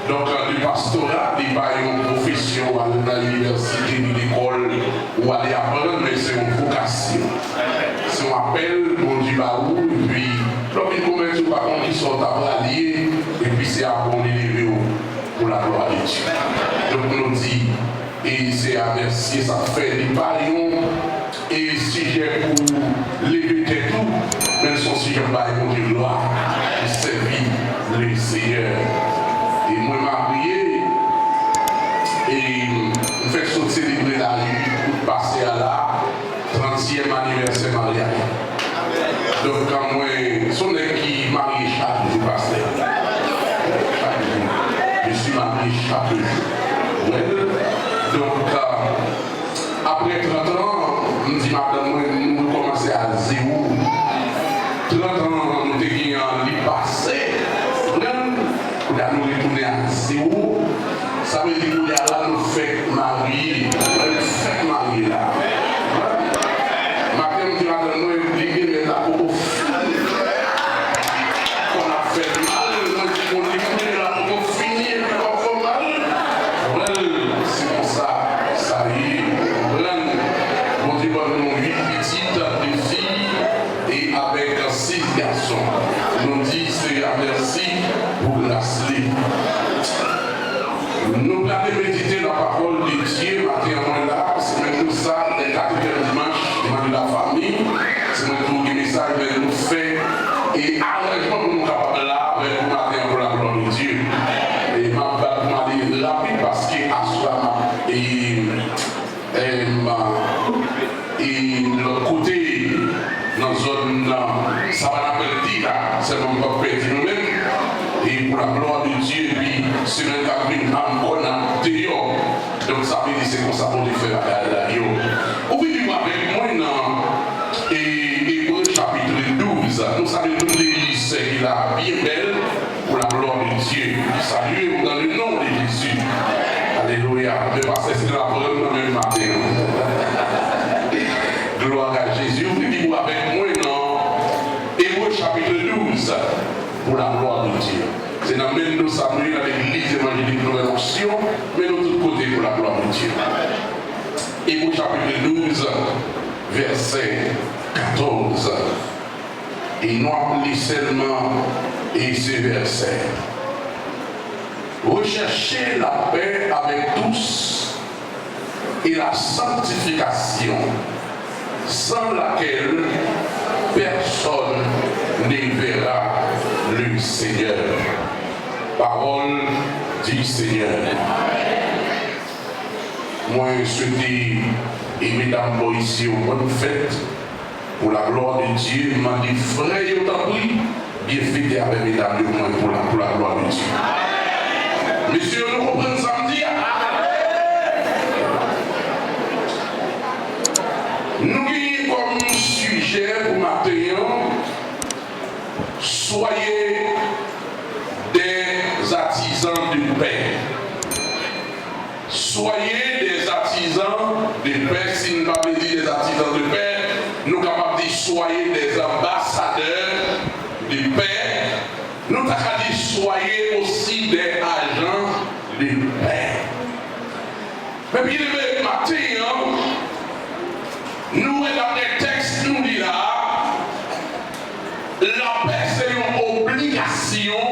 Donc, le pastorat n'est pas une profession à l'université, à l'école ou à aller apprendre, mais c'est une vocation. C'est un appel, mon Dieu, et puis, lorsqu'il commence par contre, ils sont à allier, et puis c'est à qu'on élever pour la gloire de Dieu. Donc, on nous dit, et c'est à remercier, ça fait des parions, et si j'ai pour l'éviter tout, même son sujet par mon Dieu, gloire, et servir le Seigneur. Et moi, je prié et je fais célébrer la rue pour passer à la 30e anniversaire mariage. Donc, quand moi, son qui marie chaque jour, pasteur. Chaque jour. Je suis marié chaque jour. Ouais. Donc, après 30 ans, on dit, madame, nous commençons à 0. 30 ans, nous avons un passé. Nous retourner à 0, ça veut dire que là, nous faisons marier, nous faisons marier là. Maintenant, tu vas nous expliquer, mais là, pour qu'on a fait mal, on dit qu'on est là pour finir, on fait mal. Nous allons méditer la parole de Dieu, matin là, c'est même tout ça, les 4e dimanche, de la famille, c'est même tout le message que nous fait et arrangement pour nous capables là, avec le matin pour la gloire de Dieu. Et ma aller rapide parce que à soi et le côté dans la zone, ça va nous dire, c'est mon papa petit nous-mêmes. Et pour la gloire de Dieu, puis c'est un caprice encore dans dehors. Donc ça veut dire c'est comme ça qu'on fait la yo. Ouvrez-moi avec moi dans Hebreux chapitre 12. Nous saluons toute l'église qui est bien belle pour la gloire de Dieu. Saluez-vous dans le nom de Jésus. Alléluia. Mais parce que c'est la parole dans le même matin. Gloire à Jésus. Ouvrez-vous avec moi dans Hebreux chapitre 12 pour la gloire de Dieu. C'est dans même nous Samuel à l'église évangélique de Rechercher, mais de tous côtés pour la gloire de Dieu. Hébreux chapitre 12, verset 14. Et nous appelons seulement et ce verset. Recherchez la paix avec tous et la sanctification, sans laquelle personne ne verra le Seigneur. Parole du Seigneur. Moi, je souhaite et mesdames ici aux bonnes fêtes pour la gloire de Dieu. Je m'en dis frère, je t'en prie, bien fêter avec mesdames de moi pour la gloire de Dieu. Messieurs, nous reprenons samedi. Nous avons comme sujet pour matin, soyez des artisans de paix. Soyez des artisans de paix. Si nous ne pouvons pas dire des artisans de paix, nous sommes capables de dire soyez des ambassadeurs de paix. Nous sommes capables de dire soyez aussi des agents de paix. Mais bien le matin, nous dans les textes, nous disons là, la paix c'est une obligation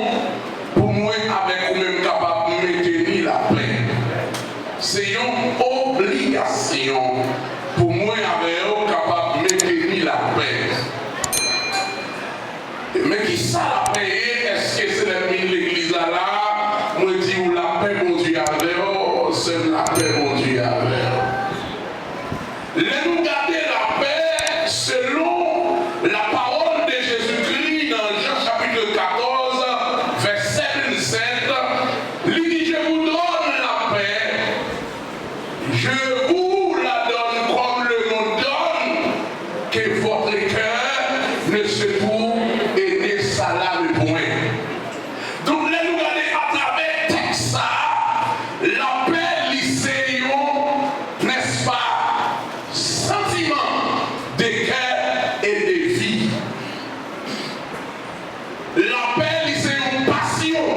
pour moi avec vous-même capable de maintenir la paix. C'est une obligation pour moi avec vous capable de maintenir la paix. Mais qui ça la paix? Est-ce que c'est l'ennemi de l'église là? Moi je dis la paix mon Dieu avec vous, c'est la paix mon Dieu avec vous. Nous garder la paix selon la parole de Jésus-Christ dans Jean chapitre 14, verset 27. Il dit, je vous donne la paix, je vous la donne comme le monde donne, que votre cœur ne se trouve et ne s'alarme point. Donc, là, nous regardons à travers texte ça, la paix lycéon, n'est-ce pas, sentiment de cœur et de vie. La paix, c'est une passion.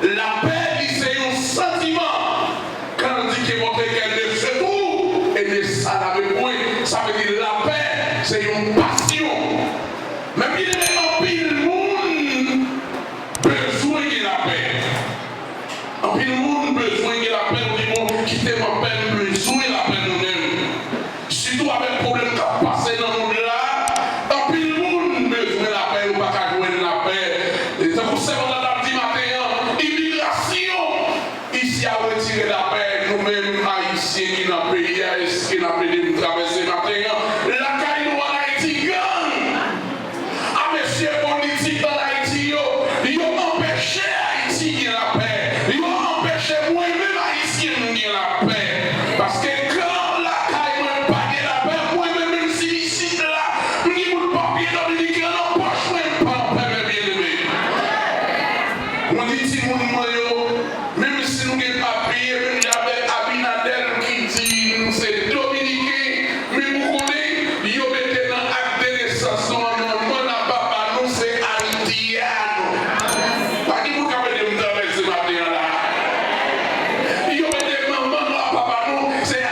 La paix, c'est un sentiment. Quand on dit que votre cœur ne se trouve et ne s'alarme point, ça veut dire la paix, c'est une passion. Même il y a un pile monde besoin de la paix. Un pile monde besoin de la paix. On dit bon, quittez ma paix, besoin de la paix nous-mêmes. Surtout avec le problème qui a passé dans le monde là, un pile monde besoin de la paix ou pas qu'à jouer de la paix. Et c'est pour ça qu'on a dit matin, immigration, ici à retirer la paix, nous-mêmes haïtiens qui dans le pays, qui dans le pays de nous traverser matin, la caille noire Haïti gagne. Ah monsieur politique dans Haïti, ils ont empêché Haïti de la paix. Ils ont empêché moi-même haïtien de la paix. Parce que quand la caille n'a pas de la paix, moi-même même si ici là, je dis que le papier dominicain n'a pas choisi pas la paix, bien aimé. On dit si nous même si nous n'avons pas payé, même j'avais Abinadel qui dit c'est dominicain, mais vous connaissez, ils ont mis dans l'acte de naissance, non, papa, nous c'est haïtien. Pas qui vous avez dit me traverser matin là. Ils ont mis maman, papa, nous c'est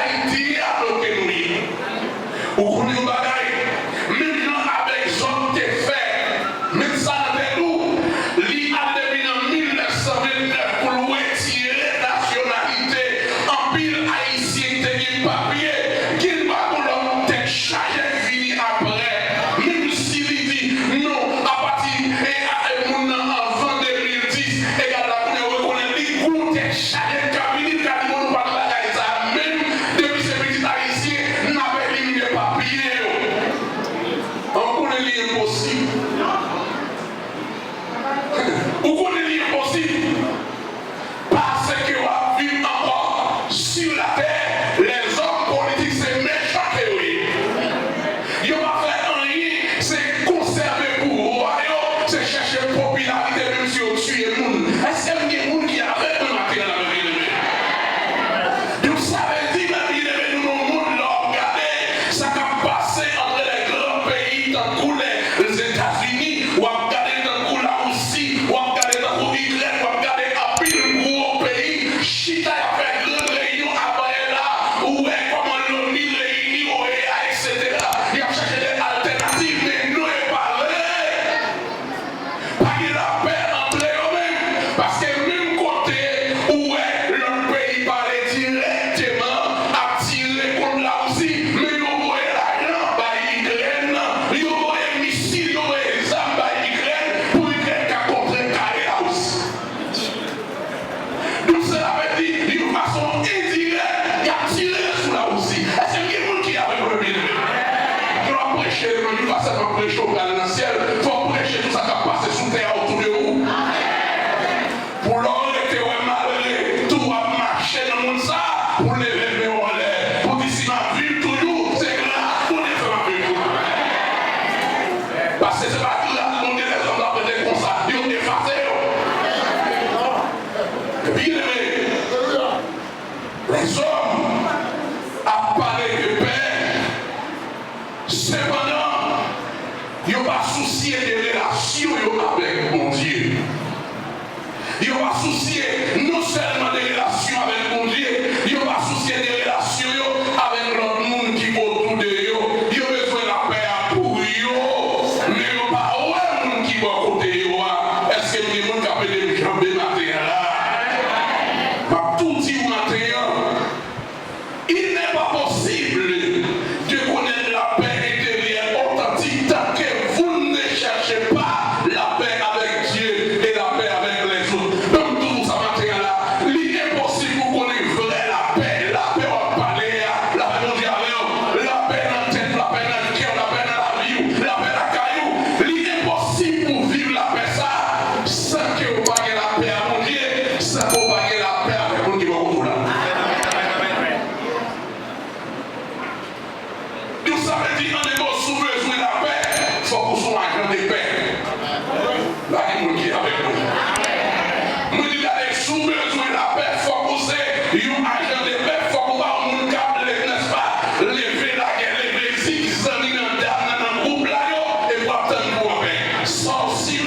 un agent de paix, il faut qu'on va au monde câble, n'est-ce pas? Lever la guerre, lever les six amis dans le groupe là, et pour attendre pour la paix. Sorcier,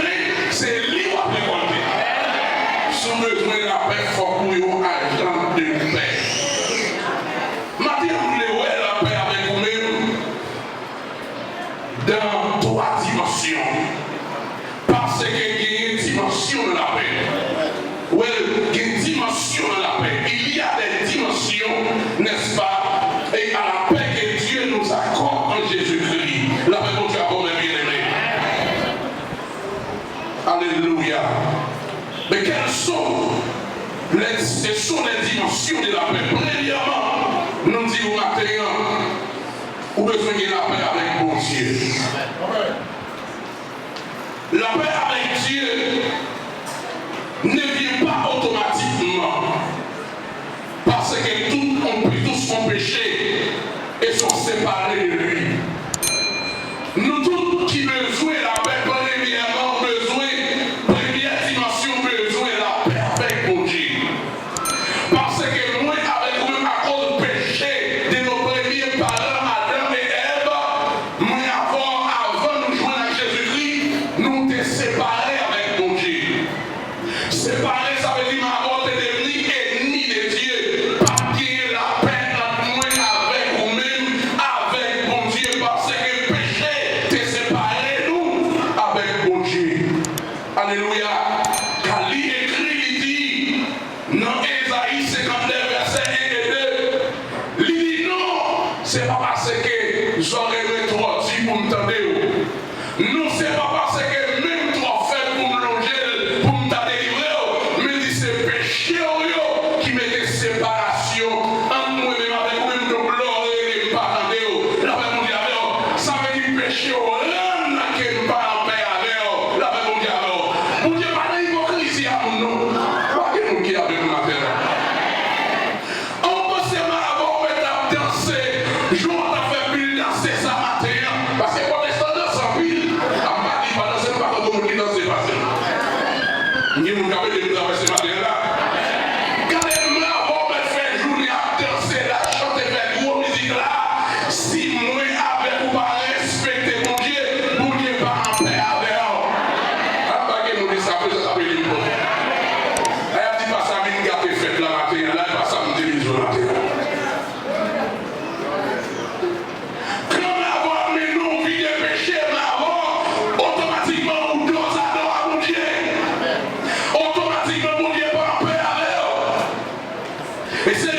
c'est lui qui va récolter. Si vous avez besoin de la paix, il faut qu'on ait un agent de paix. Maintenant, vous voulez voir la paix avec vous-même dans trois dimensions. Parce qu'il y a une dimension de la paix. Oui, il y a une dimension de la paix. Il y a des dimensions, n'est-ce pas? Et à la paix que Dieu nous accorde en Jésus-Christ. La paix de Dieu a bon bien-aimé. Alléluia. Mais quelles sont les dimensions de la paix? Premièrement, nous disons au matin, vous avez besoin de la paix avec mon Dieu. La paix avec Dieu ne vient pas automatiquement parce que tous sont péchés et sont séparés de lui. Nous tous qui besoin de la paix, premièrement, première dimension, besoin de la paix avec mon Dieu. Parce que moi, avec vous, à cause du péché de nos premiers parents, Adam et Ève, moi, avant nous joindre à Jésus-Christ, nous t'es séparés avec mon Dieu. Séparés, ça veut dire ma t'es devenu ennemi de Dieu. Pas qu'il y ait la paix entre moi avec vous-même, avec mon Dieu, parce que le péché t'est séparé, nous, avec mon Dieu. Alléluia. Car il écrit, il dit, dans Ésaïe 52, verset 1 et 2, il dit non, c'est pas parce que j'aurais aimé trop dit pour me tendre. Non, c'est pas parce que même trop fait pour me longer, pour me délivrer, mais il dit c'est péché qui met des séparations entre nous-mêmes avec nous-mêmes, nous gloire et les parents. La paix mon Dieu avec ça veut dire péché rien que nous pas en paix avec la paix mon Dieu avec mon Dieu pas d'hypocrisie à nous. Pas que nous qui avec nous matin. On peut se marrer, on peut danser, jour on a fait pile danser ça matin, parce que pour l'instant dans pile, à Paris, pas danser, pas comme tout le monde qui danse passé. Ni mon cabé de nous avoir ce matin là. Regardez-moi, on va faire journée à danser là, chanter avec gros musique là. Si moi avec ou pas respecter mon Dieu pas en paix avec vous. Ah, pas que nous disons ça, ça peut dire bon. Elle dit pas ça, mais gâté fait la matin là, pas ça, me dit le matin. Comme avant, mais nous vie de péché, mais avant, automatiquement, on doit s'adorer à mon Dieu. Automatiquement, mon Dieu pas en paix avec vous. Et c'est